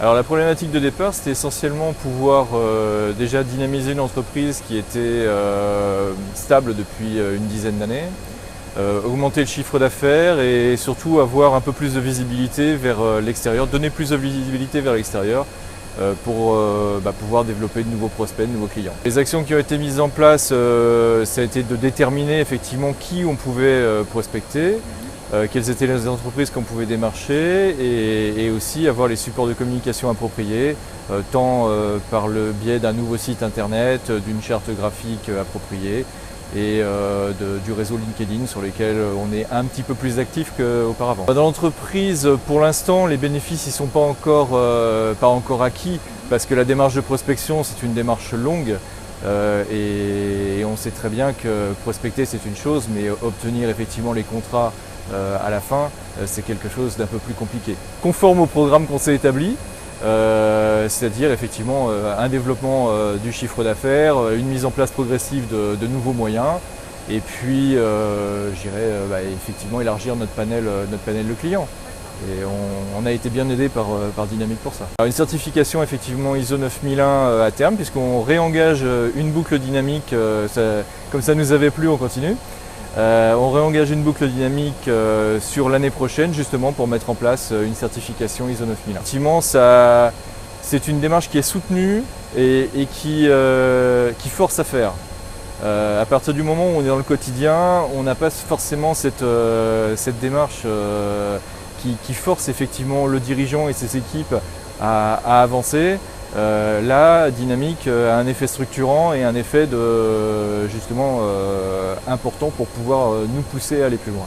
Alors la problématique de départ, c'était essentiellement pouvoir déjà dynamiser une entreprise qui était stable depuis une dizaine d'années, augmenter le chiffre d'affaires et surtout avoir un peu plus de visibilité vers l'extérieur, donner plus de visibilité vers l'extérieur pour pouvoir développer de nouveaux prospects, de nouveaux clients. Les actions qui ont été mises en place, ça a été de déterminer effectivement qui on pouvait prospecter, quelles étaient les entreprises qu'on pouvait démarcher et aussi avoir les supports de communication appropriés, tant par le biais d'un nouveau site internet, d'une charte graphique appropriée et du réseau LinkedIn sur lequel on est un petit peu plus actif qu'auparavant. Dans l'entreprise, pour l'instant, les bénéfices ne sont pas encore acquis parce que la démarche de prospection, c'est une démarche longue. Et on sait très bien que prospecter c'est une chose, mais obtenir effectivement les contrats à la fin, c'est quelque chose d'un peu plus compliqué. Conforme au programme qu'on s'est établi, c'est-à-dire effectivement un développement du chiffre d'affaires, une mise en place progressive de nouveaux moyens, et puis effectivement élargir notre panel de clients. Et on a été bien aidé par Dynamic pour ça. Alors une certification effectivement ISO 9001 à terme, puisqu'on réengage une boucle dynamique, comme ça nous avait plu, on continue. On réengage une boucle dynamique sur l'année prochaine justement pour mettre en place une certification ISO 9001. Effectivement, c'est une démarche qui est soutenue et qui force à faire. À partir du moment où on est dans le quotidien, on n'a pas forcément cette démarche qui force effectivement le dirigeant et ses équipes à avancer. Là, Dynamic a un effet structurant et un effet justement important pour pouvoir nous pousser à aller plus loin.